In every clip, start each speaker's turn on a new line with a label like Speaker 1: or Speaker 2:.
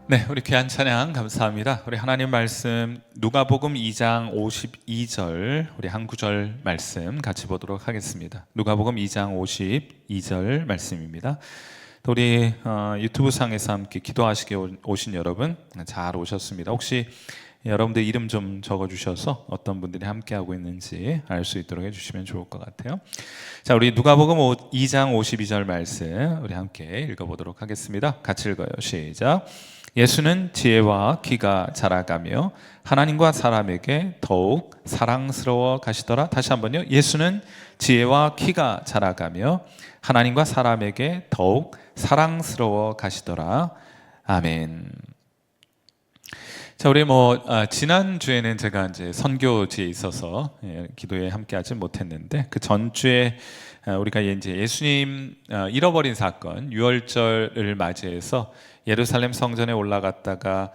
Speaker 1: 네, 우리 귀한 찬양 감사합니다. 우리 하나님 말씀 누가복음 2장 52절 우리 한 구절 말씀 같이 보도록 하겠습니다. 누가복음 2장 52절 말씀입니다. 또 우리 유튜브 상에서 함께 기도하시게 오신 여러분 잘 오셨습니다. 혹시 여러분들 이름 좀 적어주셔서 어떤 분들이 함께하고 있는지 알 수 있도록 해주시면 좋을 것 같아요. 자, 우리 누가복음 2장 52절 말씀 우리 함께 읽어보도록 하겠습니다. 같이 읽어요. 시작. 예수는 지혜와 키가 자라가며 하나님과 사람에게 더욱 사랑스러워 가시더라. 다시 한번요. 예수는 지혜와 키가 자라가며 하나님과 사람에게 더욱 사랑스러워 가시더라. 아멘. 자, 우리 지난 주에는 제가 이제 선교지에 있어서 기도에 함께하지 못했는데 그 전주에 우리가 이제 예수님 잃어버린 사건 유월절을 맞이해서 예루살렘 성전에 올라갔다가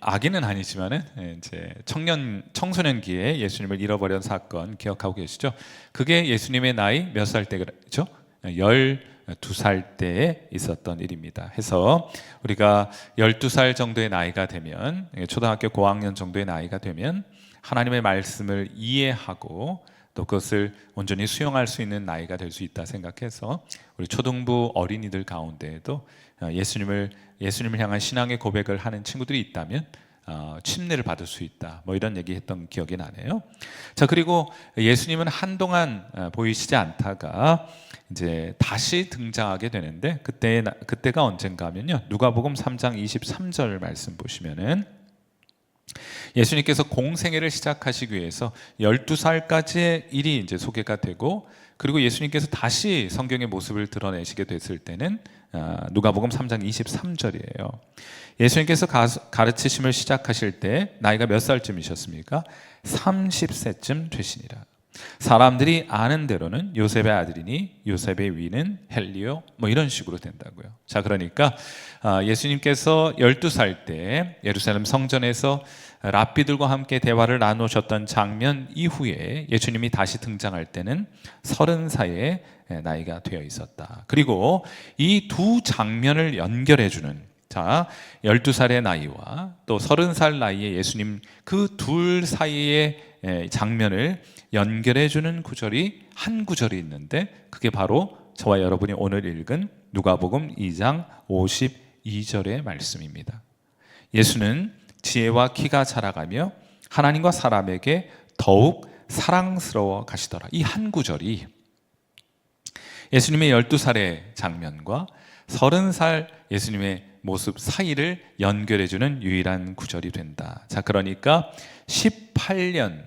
Speaker 1: 아기는 아니지만은 이제 청소년기에 예수님을 잃어버린 사건 기억하고 계시죠? 그게 예수님의 나이 몇 살 때죠? 12살 때에 있었던 일입니다. 해서 우리가 12살 정도의 나이가 되면 초등학교 고학년 정도의 나이가 되면 하나님의 말씀을 이해하고 또 그것을 온전히 수용할 수 있는 나이가 될 수 있다 생각해서 우리 초등부 어린이들 가운데에도 예수님을 향한 신앙의 고백을 하는 친구들이 있다면 침례를 받을 수 있다. 이런 얘기했던 기억이 나네요. 자, 그리고 예수님은 한동안 보이시지 않다가 이제 다시 등장하게 되는데 그때가 언젠가 하면요. 누가복음 3장 23절 말씀 보시면은 예수님께서 공생애를 시작하시기 위해서 12살까지의 일이 이제 소개가 되고 그리고 예수님께서 다시 성경의 모습을 드러내시게 됐을 때는 누가복음 3장 23절이에요. 예수님께서 가르치심을 시작하실 때 나이가 몇 살쯤이셨습니까? 30세쯤 되시니라. 사람들이 아는 대로는 요셉의 아들이니 요셉의 위는 헬리오 이런 식으로 된다고요. 자, 그러니까 예수님께서 12살 때 예루살렘 성전에서 랍비들과 함께 대화를 나누셨던 장면 이후에 예수님이 다시 등장할 때는 30살의 나이가 되어 있었다. 그리고 이 두 장면을 연결해주는 12살의 나이와 또 30살 나이의 예수님 그 둘 사이의 장면을 연결해주는 구절이 한 구절이 있는데 그게 바로 저와 여러분이 오늘 읽은 누가복음 2장 52절의 말씀입니다. 예수는 지혜와 키가 자라가며 하나님과 사람에게 더욱 사랑스러워 가시더라. 이 한 구절이 예수님의 12살의 장면과 30살 예수님의 모습 사이를 연결해주는 유일한 구절이 된다. 자, 그러니까 18년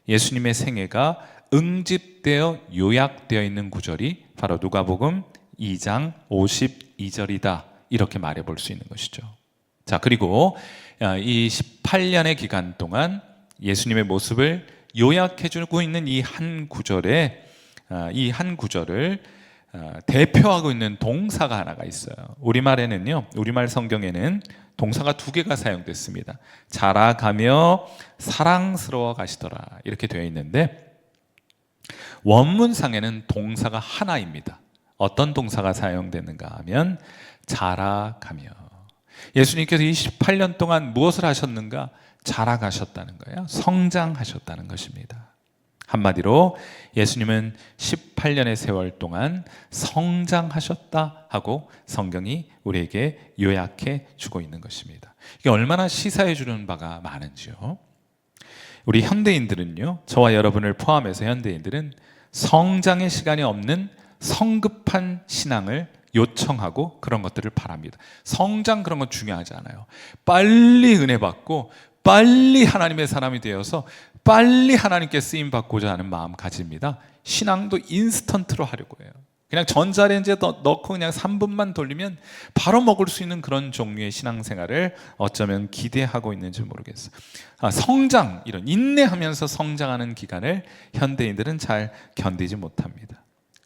Speaker 1: 예수님의 생애가 응집되어 요약되어 있는 구절이 바로 누가복음 2장 52절이다. 이렇게 말해볼 수 있는 것이죠. 자, 그리고 이 18년의 기간 동안 예수님의 모습을 요약해주고 있는 이 한 구절에 이 한 구절을 대표하고 있는 동사가 하나가 있어요. 우리말 성경에는 동사가 2개가 사용됐습니다. 자라가며 사랑스러워 가시더라 이렇게 되어 있는데 원문상에는 동사가 하나입니다. 어떤 동사가 사용되는가 하면 자라가며. 예수님께서 이 18년 동안 무엇을 하셨는가? 자라가셨다는 거예요. 성장하셨다는 것입니다. 한마디로 예수님은 18년의 세월 동안 성장하셨다 하고 성경이 우리에게 요약해 주고 있는 것입니다. 이게 얼마나 시사해 주는 바가 많은지요. 우리 현대인들은요, 저와 여러분을 포함해서 현대인들은 성장의 시간이 없는 성급한 신앙을 요청하고 그런 것들을 바랍니다. 성장 그런 건 중요하지 않아요. 빨리 은혜 받고 빨리 하나님의 사람이 되어서 빨리 하나님께 쓰임 받고자 하는 마음 가집니다. 신앙도 인스턴트로 하려고 해요. 그냥 전자레인지에 넣고 그냥 3분만 돌리면 바로 먹을 수 있는 그런 종류의 신앙생활을 어쩌면 기대하고 있는지 모르겠어요. 성장, 이런 인내하면서 성장하는 기간을 현대인들은 잘 견디지 못합니다.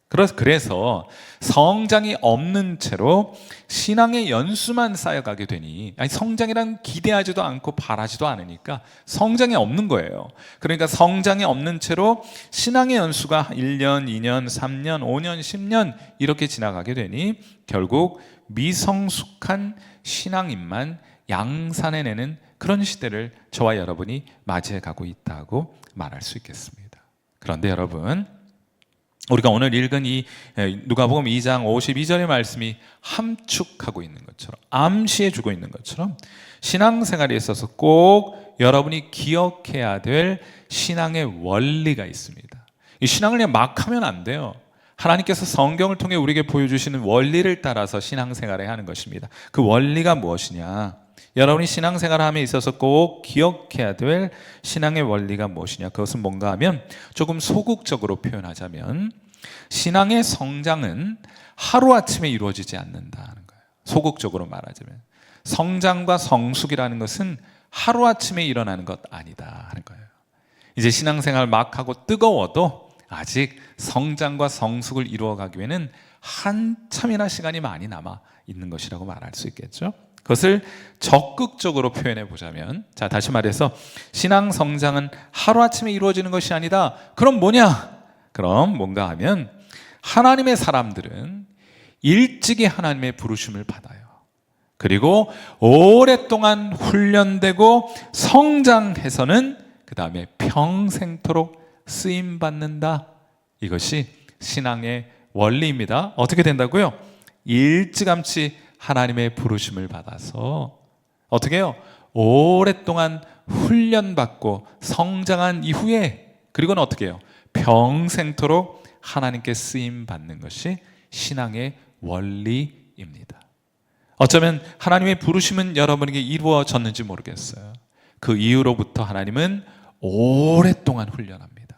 Speaker 1: 그래서 성장이 없는 채로 신앙의 연수만 쌓여가게 되니, 아니 성장이란 기대하지도 않고 바라지도 않으니까 성장이 없는 거예요. 그러니까 성장이 없는 채로 신앙의 연수가 1년, 2년, 3년, 5년, 10년 이렇게 지나가게 되니 결국 미성숙한 신앙인만 양산해내는 그런 시대를 저와 여러분이 맞이해 가고 있다고 말할 수 있겠습니다. 그런데 여러분, 우리가 오늘 읽은 이 누가복음 2장 52절의 말씀이 함축하고 있는 것처럼, 암시해 주고 있는 것처럼 신앙생활에 있어서 꼭 여러분이 기억해야 될 신앙의 원리가 있습니다. 이 신앙을 그냥 막 하면 안 돼요. 하나님께서 성경을 통해 우리에게 보여주시는 원리를 따라서 신앙생활을 하는 것입니다. 그 원리가 무엇이냐? 여러분이 신앙생활함에 있어서 꼭 기억해야 될 신앙의 원리가 무엇이냐? 그것은 뭔가 하면 조금 소극적으로 표현하자면 신앙의 성장은 하루아침에 이루어지지 않는다는 거예요. 소극적으로 말하자면 성장과 성숙이라는 것은 하루아침에 일어나는 것 아니다 하는 거예요. 이제 신앙생활 막 하고 뜨거워도 아직 성장과 성숙을 이루어가기 위해는 한참이나 시간이 많이 남아 있는 것이라고 말할 수 있겠죠. 그것을 적극적으로 표현해 보자면, 자, 다시 말해서 신앙 성장은 하루아침에 이루어지는 것이 아니다. 그럼 뭐냐? 그럼 뭔가 하면 하나님의 사람들은 일찍이 하나님의 부르심을 받아요. 그리고 오랫동안 훈련되고 성장해서는 그 다음에 평생토록 쓰임 받는다. 이것이 신앙의 원리입니다. 어떻게 된다고요? 일찌감치 하나님의 부르심을 받아서 어떻게 해요? 오랫동안 훈련받고 성장한 이후에, 그리고는 어떻게 해요? 평생토록 하나님께 쓰임 받는 것이 신앙의 원리입니다. 어쩌면 하나님의 부르심은 여러분에게 이루어졌는지 모르겠어요. 그 이후로부터 하나님은 오랫동안 훈련합니다.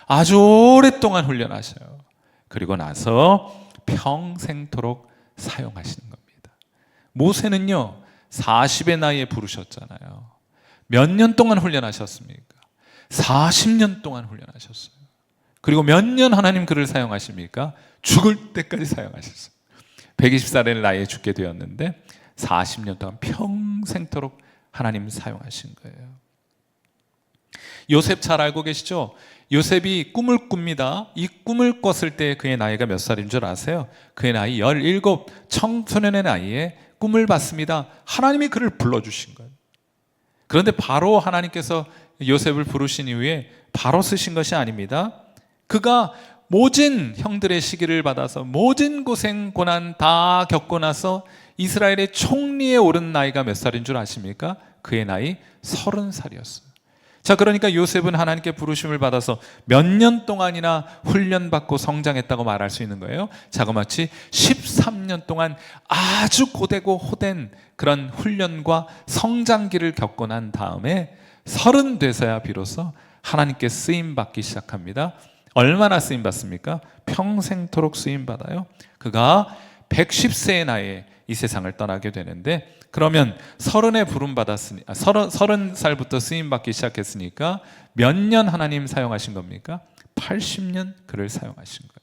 Speaker 1: 아주 오랫동안 훈련하셔요. 그리고 나서 평생토록 사용하시는 겁니다. 모세는요 40의 나이에 부르셨잖아요. 몇 년 동안 훈련하셨습니까? 40년 동안 훈련하셨어요. 그리고 몇 년 하나님 그를 사용하십니까? 죽을 때까지 사용하셨어요. 120살의 나이에 죽게 되었는데 40년 동안 평생토록 하나님 사용하신 거예요. 요셉 잘 알고 계시죠? 요셉이 꿈을 꿉니다. 이 꿈을 꿨을 때 그의 나이가 몇 살인 줄 아세요? 그의 나이 17, 청소년의 나이에 꿈을 봤습니다. 하나님이 그를 불러주신 거예요. 그런데 바로 하나님께서 요셉을 부르신 이후에 바로 쓰신 것이 아닙니다. 그가 모진 형들의 시기를 받아서 모진 고생 고난 다 겪고 나서 이스라엘의 총리에 오른 나이가 몇 살인 줄 아십니까? 그의 나이 30살이었어요. 자, 그러니까 요셉은 하나님께 부르심을 받아서 몇 년 동안이나 훈련받고 성장했다고 말할 수 있는 거예요. 자그마치 13년 동안 아주 고되고 호된 그런 훈련과 성장기를 겪고 난 다음에 30 돼서야 비로소 하나님께 쓰임받기 시작합니다. 얼마나 쓰임받습니까? 평생토록 쓰임받아요. 그가 110세의 나이에 이 세상을 떠나게 되는데, 그러면 30에 부름받았으니 30살부터 쓰임받기 시작했으니까 몇 년 하나님 사용하신 겁니까? 80년 그를 사용하신 거예요.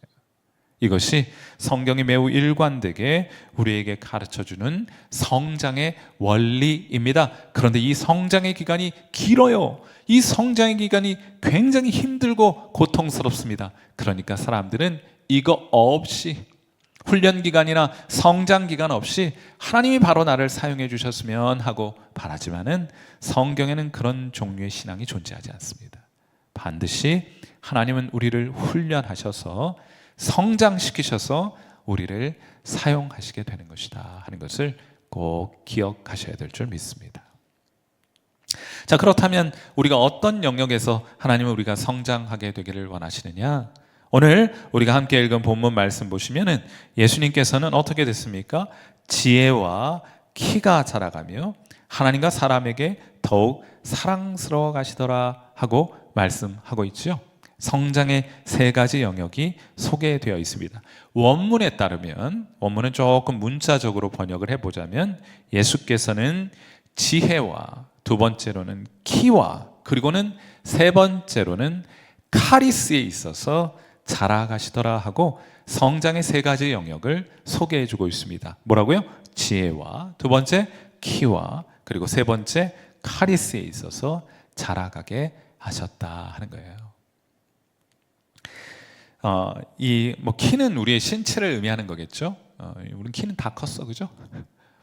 Speaker 1: 이것이 성경이 매우 일관되게 우리에게 가르쳐주는 성장의 원리입니다. 그런데 이 성장의 기간이 길어요. 이 성장의 기간이 굉장히 힘들고 고통스럽습니다. 그러니까 사람들은 이거 없이, 훈련 기간이나 성장 기간 없이 하나님이 바로 나를 사용해 주셨으면 하고 바라지만은 성경에는 그런 종류의 신앙이 존재하지 않습니다. 반드시 하나님은 우리를 훈련하셔서 성장시키셔서 우리를 사용하시게 되는 것이다 하는 것을 꼭 기억하셔야 될 줄 믿습니다. 자, 그렇다면 우리가 어떤 영역에서 하나님은 우리가 성장하게 되기를 원하시느냐? 오늘 우리가 함께 읽은 본문 말씀 보시면은 예수님께서는 어떻게 됐습니까? 지혜와 키가 자라가며 하나님과 사람에게 더욱 사랑스러워 가시더라 하고 말씀하고 있죠. 성장의 세 가지 영역이 소개되어 있습니다. 원문에 따르면, 원문은 조금 문자적으로 번역을 해보자면 예수께서는 지혜와, 두 번째로는 키와, 그리고는 세 번째로는 카리스에 있어서 자라가시더라 하고 성장의 세 가지 영역을 소개해 주고 있습니다. 뭐라고요? 지혜와, 두 번째 키와, 그리고 세 번째 카리스에 있어서 자라가게 하셨다 하는 거예요. 키는 우리의 신체를 의미하는 거겠죠. 우린 키는 다 컸어, 그죠?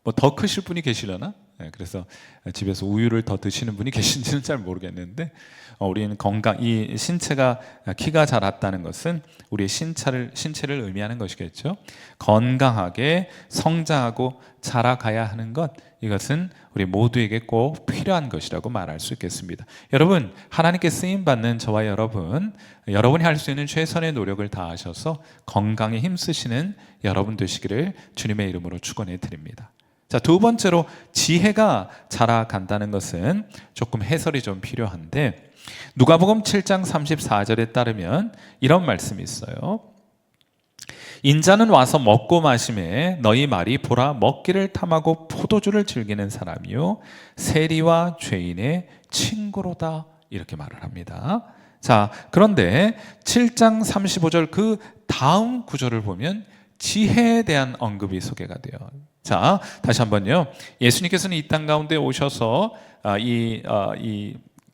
Speaker 1: 뭐 더 크실 분이 계시려나? 그래서 집에서 우유를 더 드시는 분이 계신지는 잘 모르겠는데, 우리는 이 신체가 키가 자랐다는 것은 우리의 신체를 의미하는 것이겠죠. 건강하게 성장하고 자라가야 하는 것, 이것은 우리 모두에게 꼭 필요한 것이라고 말할 수 있겠습니다. 여러분, 하나님께 쓰임 받는 저와 여러분이 할 수 있는 최선의 노력을 다하셔서 건강에 힘쓰시는 여러분 되시기를 주님의 이름으로 축원해 드립니다. 자, 두 번째로 지혜가 자라간다는 것은 조금 해설이 좀 필요한데, 누가복음 7장 34절에 따르면 이런 말씀이 있어요. 인자는 와서 먹고 마심에 너희 말이 보라 먹기를 탐하고 포도주를 즐기는 사람이요 세리와 죄인의 친구로다, 이렇게 말을 합니다. 자, 그런데 7장 35절 그 다음 구절을 보면 지혜에 대한 언급이 소개가 돼요. 자, 다시 한번요. 예수님께서는 이 땅 가운데 오셔서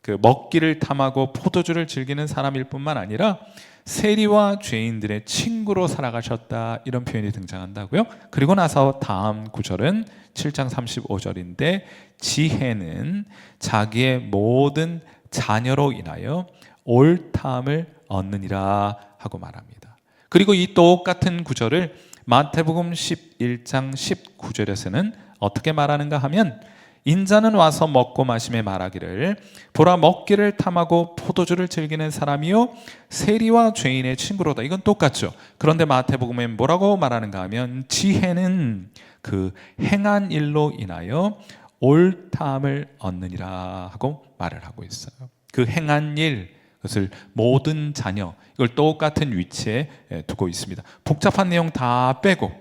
Speaker 1: 그 먹기를 탐하고 포도주를 즐기는 사람일 뿐만 아니라 세리와 죄인들의 친구로 살아가셨다, 이런 표현이 등장한다고요. 그리고 나서 다음 구절은 7장 35절인데 지혜는 자기의 모든 자녀로 인하여 옳다함을 얻느니라 하고 말합니다. 그리고 이 똑같은 구절을 마태복음 11장 19절에서는 어떻게 말하는가 하면, 인자는 와서 먹고 마심에 말하기를 보라 먹기를 탐하고 포도주를 즐기는 사람이요 세리와 죄인의 친구로다. 이건 똑같죠. 그런데 마태복음엔 뭐라고 말하는가 하면 지혜는 그 행한 일로 인하여 옳다함을 얻느니라 하고 말을 하고 있어요. 그 행한 일, 그것을 모든 자녀, 이걸 똑같은 위치에 두고 있습니다. 복잡한 내용 다 빼고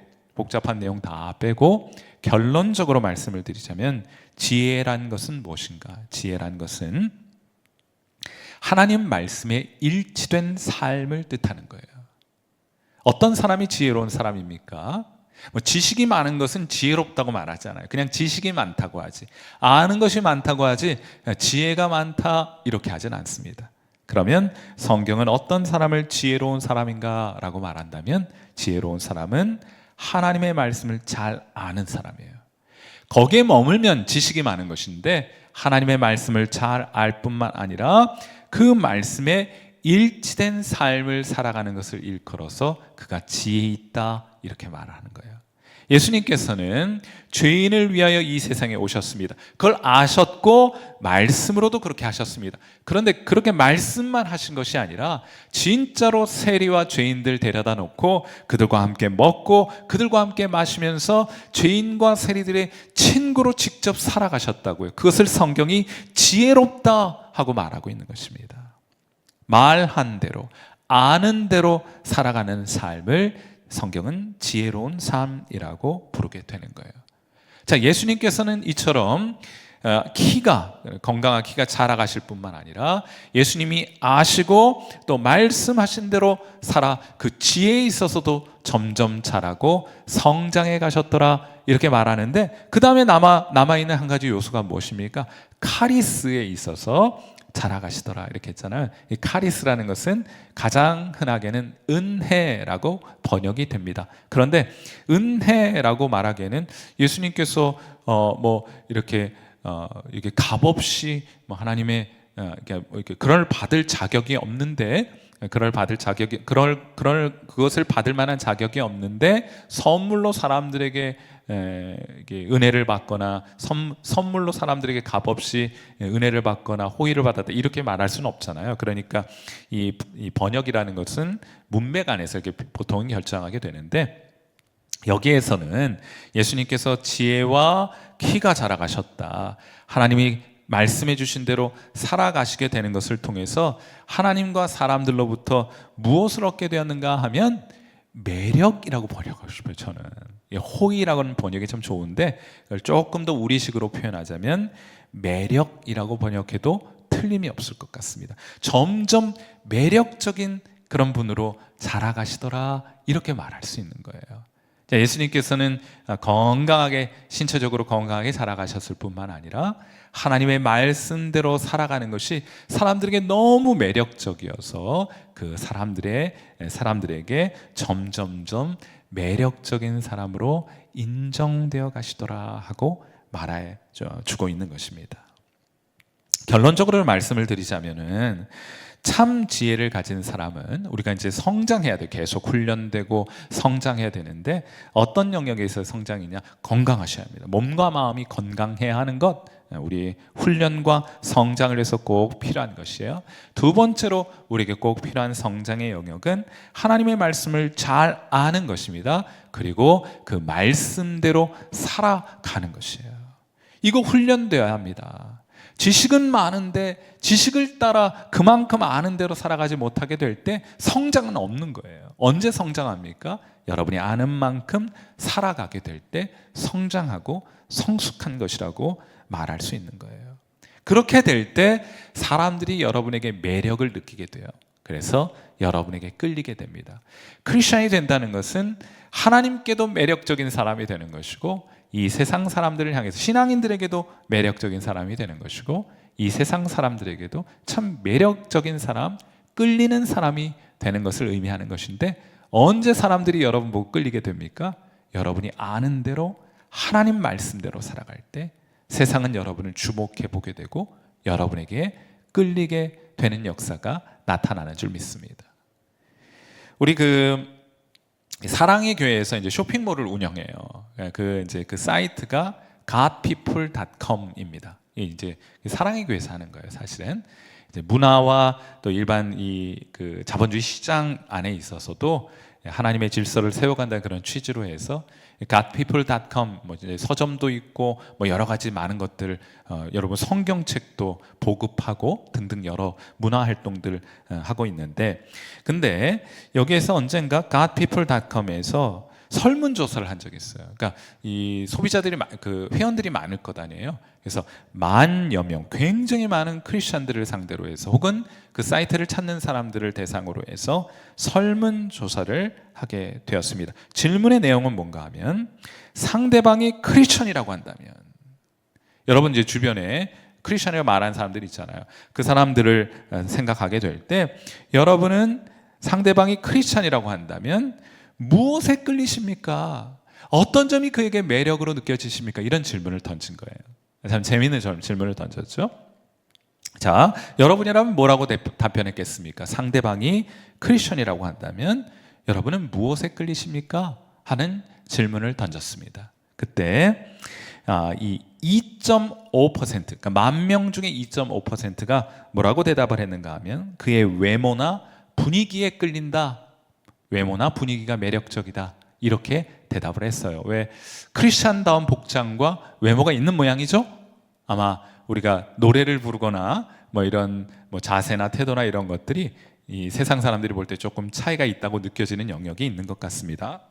Speaker 1: 결론적으로 말씀을 드리자면 지혜란 것은 무엇인가? 지혜란 것은 하나님 말씀에 일치된 삶을 뜻하는 거예요. 어떤 사람이 지혜로운 사람입니까? 지식이 많은 것은 지혜롭다고 말하잖아요. 그냥 지식이 많다고 하지, 아는 것이 많다고 하지 지혜가 많다 이렇게 하진 않습니다. 그러면 성경은 어떤 사람을 지혜로운 사람인가 라고 말한다면, 지혜로운 사람은 하나님의 말씀을 잘 아는 사람이에요. 거기에 머물면 지식이 많은 것인데, 하나님의 말씀을 잘 알 뿐만 아니라 그 말씀에 일치된 삶을 살아가는 것을 일컬어서 그가 지혜 있다, 이렇게 말하는 거예요. 예수님께서는 죄인을 위하여 이 세상에 오셨습니다. 그걸 아셨고 말씀으로도 그렇게 하셨습니다. 그런데 그렇게 말씀만 하신 것이 아니라 진짜로 세리와 죄인들 데려다 놓고 그들과 함께 먹고 그들과 함께 마시면서 죄인과 세리들의 친구로 직접 살아가셨다고요. 그것을 성경이 지혜롭다 하고 말하고 있는 것입니다. 말한 대로, 아는 대로 살아가는 삶을 성경은 지혜로운 삶이라고 부르게 되는 거예요. 자, 예수님께서는 이처럼 건강한 키가 자라가실 뿐만 아니라 예수님이 아시고 또 말씀하신 대로 그 지혜에 있어서도 점점 자라고 성장해 가셨더라, 이렇게 말하는데, 그 다음에 남아있는 한 가지 요소가 무엇입니까? 카리스에 있어서 자라가시더라, 이렇게 했잖아요. 이 카리스라는 것은 가장 흔하게는 은혜라고 번역이 됩니다. 그런데 은혜라고 말하기에는 예수님께서 이렇게 값없이 하나님의 그걸 받을 자격이 없는데, 그것을 받을 만한 자격이 없는데 선물로 사람들에게 은혜를 받거나 선물로 사람들에게 값없이 은혜를 받거나 호의를 받았다, 이렇게 말할 수는 없잖아요. 그러니까 이 번역이라는 것은 문맥 안에서 이렇게 보통 결정하게 되는데, 여기에서는 예수님께서 지혜와 키가 자라가셨다, 하나님이 말씀해 주신 대로 살아가시게 되는 것을 통해서 하나님과 사람들로부터 무엇을 얻게 되었는가 하면 매력이라고 번역하고 싶어요. 저는 호의라고는 번역이 참 좋은데, 그걸 조금 더 우리식으로 표현하자면 매력이라고 번역해도 틀림이 없을 것 같습니다. 점점 매력적인 그런 분으로 자라가시더라, 이렇게 말할 수 있는 거예요. 자, 예수님께서는 건강하게, 신체적으로 건강하게 자라가셨을 뿐만 아니라 하나님의 말씀대로 살아가는 것이 사람들에게 너무 매력적이어서 그 사람들에게 점점점 매력적인 사람으로 인정되어 가시더라 하고 말해 주고 있는 것입니다. 결론적으로 말씀을 드리자면은 참 지혜를 가진 사람은 우리가 이제 성장해야 돼. 계속 훈련되고 성장해야 되는데 어떤 영역에서 성장이냐? 건강하셔야 합니다. 몸과 마음이 건강해야 하는 것, 우리 훈련과 성장을 위해서 꼭 필요한 것이에요. 두 번째로 우리에게 꼭 필요한 성장의 영역은 하나님의 말씀을 잘 아는 것입니다. 그리고 그 말씀대로 살아가는 것이에요. 이거 훈련되어야 합니다. 지식은 많은데 지식을 따라 그만큼 아는 대로 살아가지 못하게 될 때 성장은 없는 거예요. 언제 성장합니까? 여러분이 아는 만큼 살아가게 될 때 성장하고 성숙한 것이라고 말할 수 있는 거예요. 그렇게 될 때 사람들이 여러분에게 매력을 느끼게 돼요. 그래서 여러분에게 끌리게 됩니다. 크리스천이 된다는 것은 하나님께도 매력적인 사람이 되는 것이고, 이 세상 사람들을 향해서 신앙인들에게도 매력적인 사람이 되는 것이고, 이 세상 사람들에게도 참 매력적인 사람, 끌리는 사람이 되는 것을 의미하는 것인데, 언제 사람들이 여러분 보고 끌리게 됩니까? 여러분이 아는 대로 하나님 말씀대로 살아갈 때 세상은 여러분을 주목해 보게 되고 여러분에게 끌리게 되는 역사가 나타나는 줄 믿습니다. 우리 사랑의 교회에서 이제 쇼핑몰을 운영해요. 그 사이트가 godpeople.com입니다. 이제 사랑의 교회에서 하는 거예요. 사실은 이제 문화와 또 일반 그 자본주의 시장 안에 있어서도 하나님의 질서를 세워간다는 그런 취지로 해서 godpeople.com 서점도 있고 여러 가지 많은 것들, 여러분 성경책도 보급하고 등등 여러 문화 활동들 하고 있는데, 근데 여기에서 언젠가 godpeople.com에서 설문조사를 한 적이 있어요. 그러니까 이 소비자들이 그 회원들이 많을 것 아니에요. 그래서 10,000여 명, 굉장히 많은 크리스천들을 상대로 해서 혹은 그 사이트를 찾는 사람들을 대상으로 해서 설문조사를 하게 되었습니다. 질문의 내용은 뭔가 하면, 상대방이 크리스천이라고 한다면, 여러분 이제 주변에 크리스천이라고 말하는 사람들이 있잖아요. 그 사람들을 생각하게 될 때 여러분은 상대방이 크리스천이라고 한다면 무엇에 끌리십니까? 어떤 점이 그에게 매력으로 느껴지십니까? 이런 질문을 던진 거예요. 참 재미있는 질문을 던졌죠. 자, 여러분이라면 뭐라고 답변했겠습니까? 상대방이 크리스천이라고 한다면 여러분은 무엇에 끌리십니까? 하는 질문을 던졌습니다. 그때 이 2.5%, 그러니까 10,000명 중에 2.5%가 뭐라고 대답을 했는가 하면, 그의 외모나 분위기에 끌린다, 외모나 분위기가 매력적이다, 이렇게 대답을 했어요. 왜? 크리스찬다운 복장과 외모가 있는 모양이죠? 아마 우리가 노래를 부르거나 이런 자세나 태도나 이런 것들이 이 세상 사람들이 볼 때 조금 차이가 있다고 느껴지는 영역이 있는 것 같습니다.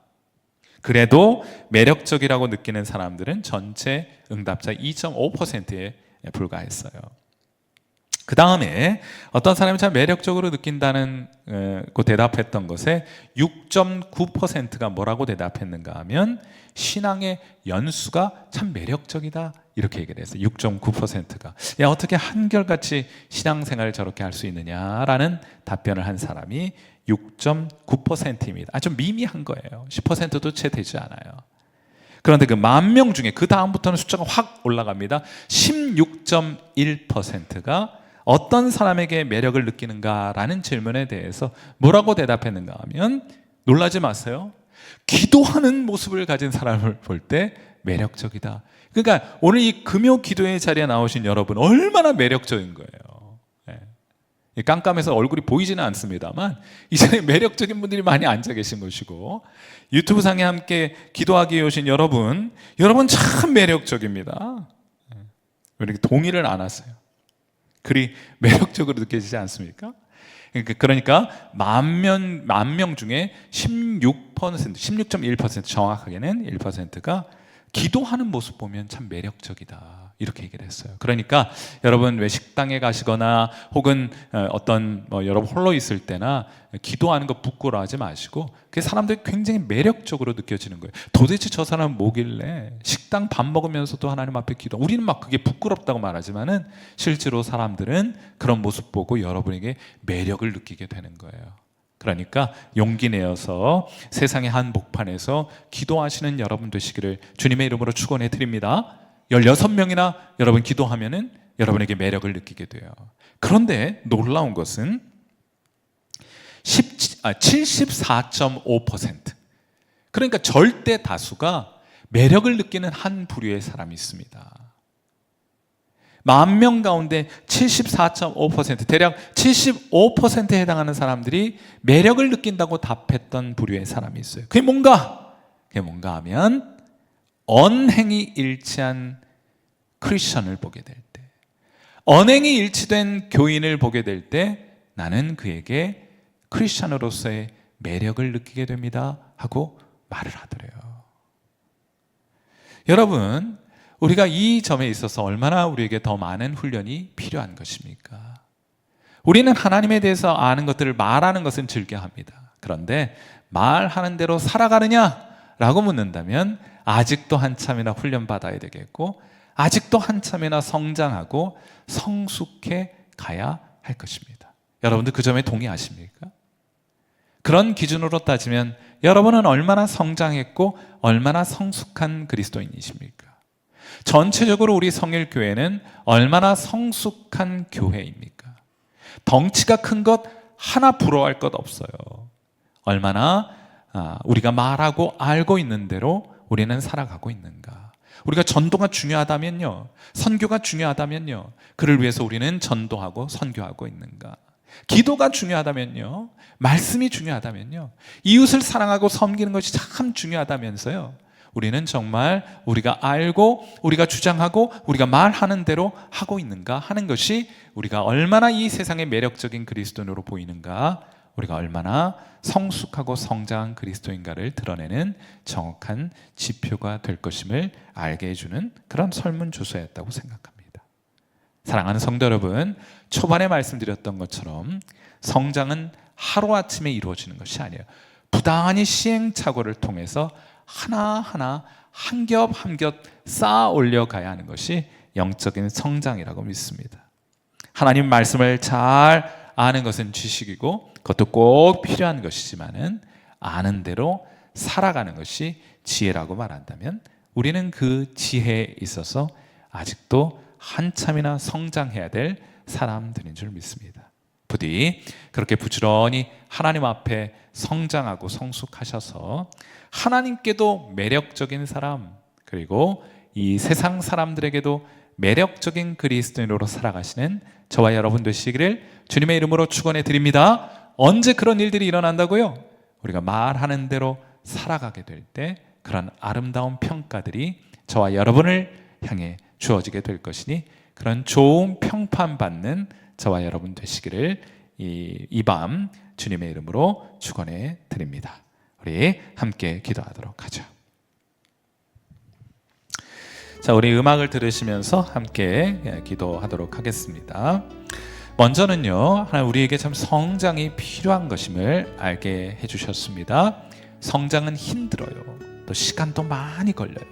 Speaker 1: 그래도 매력적이라고 느끼는 사람들은 전체 응답자 2.5%에 불과했어요. 그 다음에 어떤 사람이 참 매력적으로 느낀다는 그 대답했던 것에 6.9%가 뭐라고 대답했는가 하면, 신앙의 연수가 참 매력적이다, 이렇게 얘기를 했어요. 6.9%가 야, 어떻게 한결같이 신앙생활을 저렇게 할 수 있느냐라는 답변을 한 사람이 6.9%입니다. 좀 미미한 거예요. 10%도 채 되지 않아요. 그런데 그 10,000명 중에 그 다음부터는 숫자가 확 올라갑니다. 16.1%가 어떤 사람에게 매력을 느끼는가라는 질문에 대해서 뭐라고 대답했는가 하면, 놀라지 마세요, 기도하는 모습을 가진 사람을 볼 때 매력적이다. 그러니까 오늘 이 금요 기도회 자리에 나오신 여러분 얼마나 매력적인 거예요. 깜깜해서 얼굴이 보이지는 않습니다만 이 자리에 매력적인 분들이 많이 앉아 계신 것이고, 유튜브 상에 함께 기도하기 위해 오신 여러분 참 매력적입니다. 왜 이렇게 동의를 안 하세요? 그리 매력적으로 느껴지지 않습니까? 그러니까 10,000명 중에 16.1%, 정확하게는 1%가 기도하는 모습 보면 참 매력적이다, 이렇게 얘기를 했어요. 그러니까 여러분 왜 식당에 가시거나 혹은 어떤 여러분 홀로 있을 때나 기도하는 거 부끄러워하지 마시고, 그 사람들이 굉장히 매력적으로 느껴지는 거예요. 도대체 저 사람은 뭐길래 식당 밥 먹으면서도 하나님 앞에 기도. 우리는 막 그게 부끄럽다고 말하지만은 실제로 사람들은 그런 모습 보고 여러분에게 매력을 느끼게 되는 거예요. 그러니까 용기 내어서 세상의 한 목판에서 기도하시는 여러분 되시기를 주님의 이름으로 축원해 드립니다. 16명이나 여러분 기도하면은 여러분에게 매력을 느끼게 돼요. 그런데 놀라운 것은 74.5%, 그러니까 절대 다수가 매력을 느끼는 한 부류의 사람이 있습니다. 10,000명 가운데 74.5%, 대략 75%에 해당하는 사람들이 매력을 느낀다고 답했던 부류의 사람이 있어요. 그게 뭔가 하면 언행이 일치한 크리스천을 보게 될 때, 언행이 일치된 교인을 보게 될 때 나는 그에게 크리스천으로서의 매력을 느끼게 됩니다 하고 말을 하더래요. 여러분, 우리가 이 점에 있어서 얼마나 우리에게 더 많은 훈련이 필요한 것입니까? 우리는 하나님에 대해서 아는 것들을 말하는 것은 즐겨합니다. 그런데 말하는 대로 살아가느냐라고 묻는다면 아직도 한참이나 훈련받아야 되겠고, 아직도 한참이나 성장하고 성숙해 가야 할 것입니다. 여러분들 그 점에 동의하십니까? 그런 기준으로 따지면 여러분은 얼마나 성장했고 얼마나 성숙한 그리스도인이십니까? 전체적으로 우리 성일교회는 얼마나 성숙한 교회입니까? 덩치가 큰 것 하나 부러워할 것 없어요. 얼마나 우리가 말하고 알고 있는 대로 우리는 살아가고 있는가? 우리가 전도가 중요하다면요, 선교가 중요하다면요, 그를 위해서 우리는 전도하고 선교하고 있는가? 기도가 중요하다면요, 말씀이 중요하다면요, 이웃을 사랑하고 섬기는 것이 참 중요하다면서요, 우리는 정말 우리가 알고 우리가 주장하고 우리가 말하는 대로 하고 있는가 하는 것이 우리가 얼마나 이 세상의 매력적인 그리스도인으로 보이는가, 우리가 얼마나 성숙하고 성장한 그리스도인가를 드러내는 정확한 지표가 될 것임을 알게 해주는 그런 설문조사였다고 생각합니다. 사랑하는 성도 여러분, 초반에 말씀드렸던 것처럼 성장은 하루아침에 이루어지는 것이 아니에요. 부단히 시행착오를 통해서 하나하나 한 겹 한 겹 쌓아 올려가야 하는 것이 영적인 성장이라고 믿습니다. 하나님 말씀을 잘 아는 것은 지식이고 그것도 꼭 필요한 것이지만은 아는 대로 살아가는 것이 지혜라고 말한다면 우리는 그 지혜에 있어서 아직도 한참이나 성장해야 될 사람들인 줄 믿습니다. 부디 그렇게 부지런히 하나님 앞에 성장하고 성숙하셔서 하나님께도 매력적인 사람, 그리고 이 세상 사람들에게도 매력적인 그리스도인으로 살아가시는 저와 여러분 되시기를 주님의 이름으로 축원해 드립니다. 언제 그런 일들이 일어난다고요? 우리가 말하는 대로 살아가게 될 때 그런 아름다운 평가들이 저와 여러분을 향해 주어지게 될 것이니 그런 좋은 평판받는 저와 여러분 되시기를 이 밤 주님의 이름으로 축원해 드립니다. 우리 함께 기도하도록 하죠. 자, 우리 음악을 들으시면서 함께 기도하도록 하겠습니다. 먼저는요, 하나님 우리에게 참 성장이 필요한 것임을 알게 해주셨습니다. 성장은 힘들어요. 또 시간도 많이 걸려요.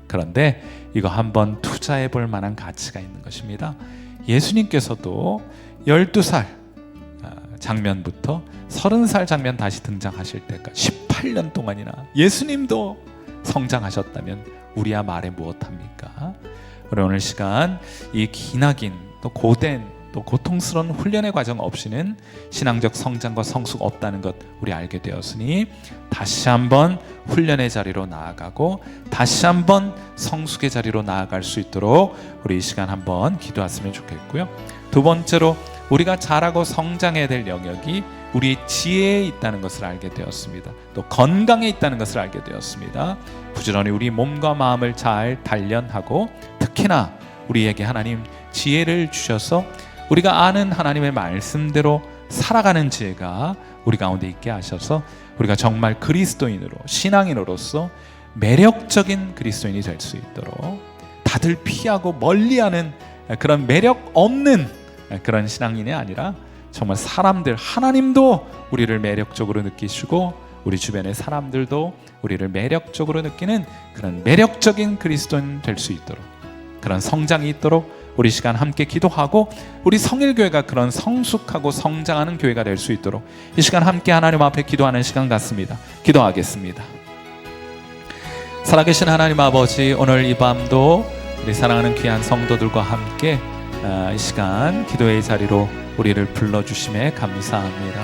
Speaker 1: 그런데 이거 한번 투자해 볼 만한 가치가 있는 것입니다. 예수님께서도 12살 장면부터 30살 장면 다시 등장하실 때까지 18년 동안이나 예수님도 성장하셨다면 우리야 말해 무엇합니까? 우리 오늘 시간 이 기나긴 또 고된 또 고통스러운 훈련의 과정 없이는 신앙적 성장과 성숙 없다는 것 우리 알게 되었으니 다시 한번 훈련의 자리로 나아가고 다시 한번 성숙의 자리로 나아갈 수 있도록 우리 이 시간 한번 기도했으면 좋겠고요. 두 번째로 우리가 자라고 성장해야 될 영역이 우리의 지혜에 있다는 것을 알게 되었습니다. 또 건강에 있다는 것을 알게 되었습니다. 부지런히 우리 몸과 마음을 잘 단련하고 특히나 우리에게 하나님 지혜를 주셔서 우리가 아는 하나님의 말씀대로 살아가는 지혜가 우리 가운데 있게 하셔서 우리가 정말 그리스도인으로 신앙인으로서 매력적인 그리스도인이 될 수 있도록 다들 피하고 멀리하는 그런 매력 없는 그런 신앙인이 아니라 정말 사람들, 하나님도 우리를 매력적으로 느끼시고 우리 주변의 사람들도 우리를 매력적으로 느끼는 그런 매력적인 그리스도인 될 수 있도록, 그런 성장이 있도록 우리 시간 함께 기도하고 우리 성일교회가 그런 성숙하고 성장하는 교회가 될 수 있도록 이 시간 함께 하나님 앞에 기도하는 시간 같습니다. 기도하겠습니다. 살아계신 하나님 아버지, 오늘 이 밤도 우리 사랑하는 귀한 성도들과 함께 이 시간 기도의 자리로 우리를 불러주심에 감사합니다.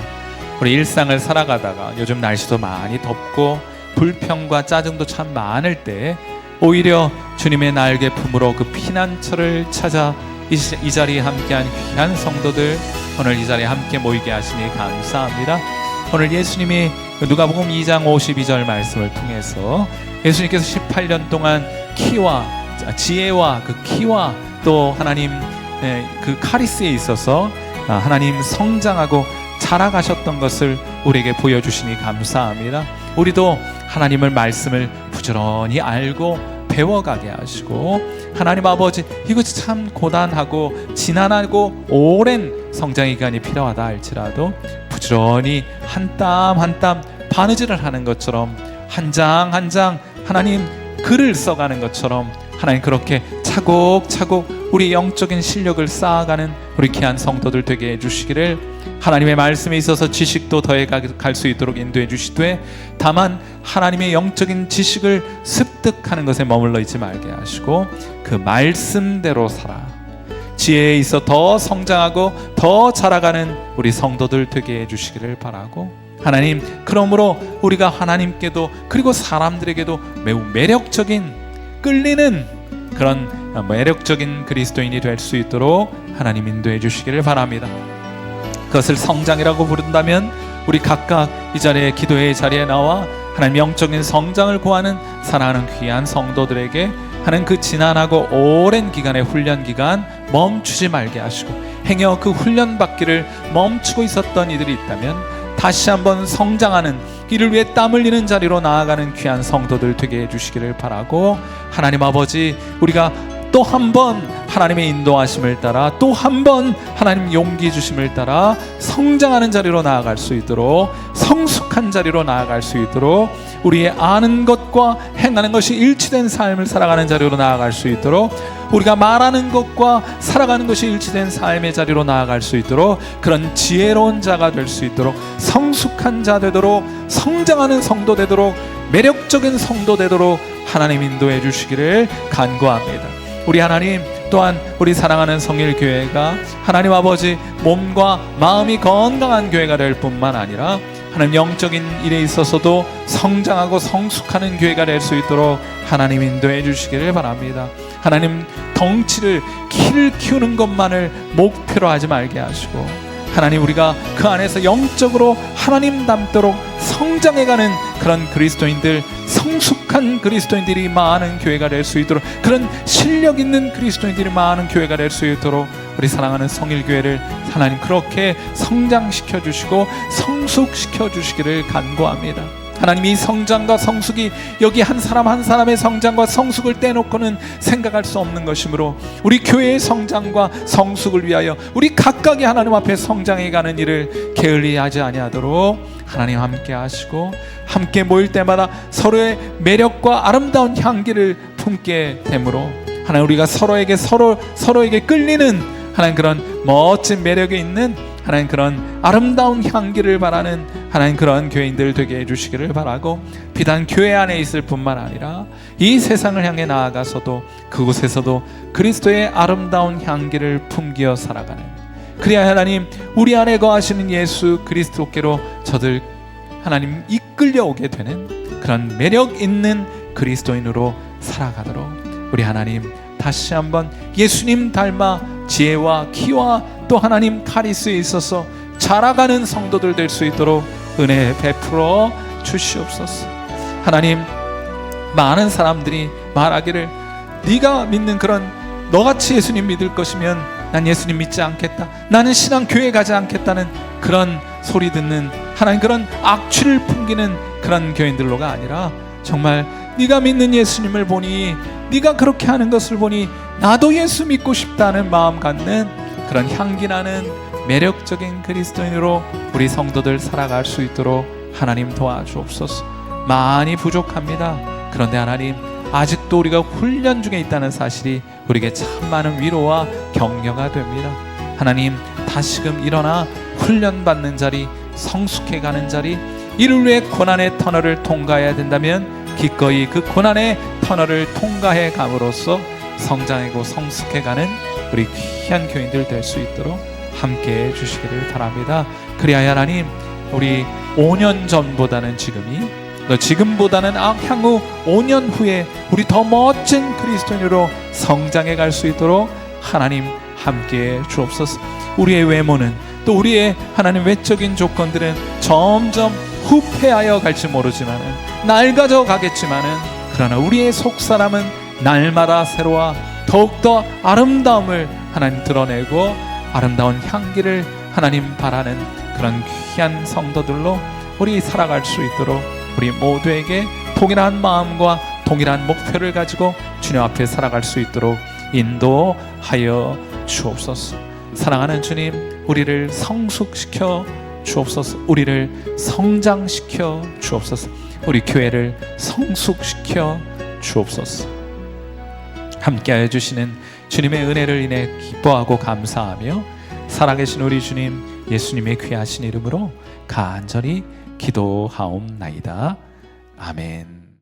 Speaker 1: 우리 일상을 살아가다가 요즘 날씨도 많이 덥고 불평과 짜증도 참 많을 때 오히려 주님의 날개 품으로 그 피난처를 찾아 이 자리에 함께한 귀한 성도들, 오늘 이 자리에 함께 모이게 하시니 감사합니다. 오늘 예수님이 누가복음 2장 52절 말씀을 통해서 예수님께서 18년 동안 지혜와 그 키와 또 하나님 그 카리스에 있어서 하나님 성장하고 자라가셨던 것을 우리에게 보여주시니 감사합니다. 우리도 하나님의 말씀을 부지런히 알고 배워가게 하시고, 하나님 아버지, 이것이 참 고단하고 지난하고 오랜 성장의 기간이 필요하다 할지라도 부지런히 한 땀 한 땀 바느질을 하는 것처럼 한 장 한 장 하나님 글을 써가는 것처럼 하나님 그렇게 차곡차곡 우리 영적인 실력을 쌓아가는 우리 귀한 성도들 되게 해주시기를, 하나님의 말씀에 있어서 지식도 더해갈 수 있도록 인도해 주시되, 다만 하나님의 영적인 지식을 습득하는 것에 머물러 있지 말게 하시고 그 말씀대로 살아 지혜에 있어 더 성장하고 더 자라가는 우리 성도들 되게 해주시기를 바라고, 하나님 그러므로 우리가 하나님께도 그리고 사람들에게도 매우 매력적인 끌리는 그런 매력적인 그리스도인이 될 수 있도록 하나님 인도해 주시기를 바랍니다. 그것을 성장이라고 부른다면 우리 각각 이 자리에 기도의 자리에 나와 하나님 영적인 성장을 구하는 사랑하는 귀한 성도들에게 하는 그 지난하고 오랜 기간의 훈련 기간 멈추지 말게 하시고, 행여 그 훈련 받기를 멈추고 있었던 이들이 있다면 다시 한번 성장하는, 이를 위해 땀 흘리는 자리로 나아가는 귀한 성도들 되게 해주시기를 바라고, 하나님 아버지, 우리가 또 한 번 하나님의 인도하심을 따라 또 한 번 하나님 용기 주심을 따라 성장하는 자리로 나아갈 수 있도록, 성숙한 자리로 나아갈 수 있도록, 우리의 아는 것과 행하는 것이 일치된 삶을 살아가는 자리로 나아갈 수 있도록, 우리가 말하는 것과 살아가는 것이 일치된 삶의 자리로 나아갈 수 있도록 그런 지혜로운 자가 될 수 있도록, 성숙한 자 되도록, 성장하는 성도 되도록, 매력적인 성도 되도록 하나님 인도해 주시기를 간구합니다. 우리 하나님, 또한 우리 사랑하는 성일교회가 하나님 아버지 몸과 마음이 건강한 교회가 될 뿐만 아니라 하나님 영적인 일에 있어서도 성장하고 성숙하는 교회가 될 수 있도록 하나님 인도해 주시기를 바랍니다. 하나님 덩치를, 키를 키우는 것만을 목표로 하지 말게 하시고, 하나님 우리가 그 안에서 영적으로 하나님 닮도록 성장해가는 그런 그리스도인들, 성숙한 그리스도인들이 많은 교회가 될 수 있도록, 그런 실력 있는 그리스도인들이 많은 교회가 될 수 있도록 우리 사랑하는 성일교회를 하나님 그렇게 성장시켜 주시고 성숙시켜 주시기를 간구합니다. 하나님, 이 성장과 성숙이 여기 한 사람 한 사람의 성장과 성숙을 떼놓고는 생각할 수 없는 것이므로 우리 교회의 성장과 성숙을 위하여 우리 각각이 하나님 앞에 성장해가는 일을 게을리하지 아니하도록 하나님 함께 하시고, 함께 모일 때마다 서로의 매력과 아름다운 향기를 품게 되므로 하나님 우리가 서로에게 끌리는 하나님 그런 멋진 매력이 있는 하나님 그런 아름다운 향기를 바라는 하나님 그런 교인들 되게 해주시기를 바라고, 비단 교회 안에 있을 뿐만 아니라 이 세상을 향해 나아가서도 그곳에서도 그리스도의 아름다운 향기를 품기어 살아가는, 그래야 하나님 우리 안에 거하시는 예수 그리스도께로 저들 하나님 이끌려 오게 되는 그런 매력 있는 그리스도인으로 살아가도록 우리 하나님 다시 한번 예수님 닮아 지혜와 키와 또 하나님 카리스에 있어서 자라가는 성도들 될 수 있도록 은혜 베풀어 주시옵소서. 하나님, 많은 사람들이 말하기를 네가 믿는 그런 너같이 예수님 믿을 것이면 난 예수님 믿지 않겠다, 나는 신앙 교회 가지 않겠다는 그런 소리 듣는 하나님 그런 악취를 풍기는 그런 교인들로가 아니라 정말 네가 믿는 예수님을 보니, 네가 그렇게 하는 것을 보니 나도 예수 믿고 싶다는 마음 갖는 그런 향기나는 매력적인 그리스도인으로 우리 성도들 살아갈 수 있도록 하나님 도와주옵소서. 많이 부족합니다. 그런데 하나님, 아직도 우리가 훈련 중에 있다는 사실이 우리에게 참 많은 위로와 격려가 됩니다. 하나님, 다시금 일어나 훈련받는 자리, 성숙해가는 자리, 이를 위해 고난의 터널을 통과해야 된다면 기꺼이 그 고난의 터널을 통과해 감으로써 성장하고 성숙해가는 우리 귀한 교인들 될 수 있도록 함께해 주시기를 바랍니다. 그리하여 하나님, 우리 5년 전보다는 지금보다는 향후 5년 후에 우리 더 멋진 그리스도인으로 성장해 갈 수 있도록 하나님 함께해 주옵소서. 우리의 외모는, 또 우리의 하나님 외적인 조건들은 점점 후퇴하여 갈지 모르지만은, 낡아져 가겠지만은, 그러나 우리의 속사람은 날마다 새로워 더욱더 아름다움을 하나님 드러내고 아름다운 향기를 하나님 바라는 그런 귀한 성도들로 우리 살아갈 수 있도록 우리 모두에게 동일한 마음과 동일한 목표를 가지고 주님 앞에 살아갈 수 있도록 인도하여 주옵소서. 사랑하는 주님, 우리를 성숙시켜 주옵소서. 우리를 성장시켜 주옵소서. 우리 교회를 성숙시켜 주옵소서. 함께하여 주시는 주님의 은혜를 인해 기뻐하고 감사하며 살아계신 우리 주님 예수님의 귀하신 이름으로 간절히 기도하옵나이다. 아멘.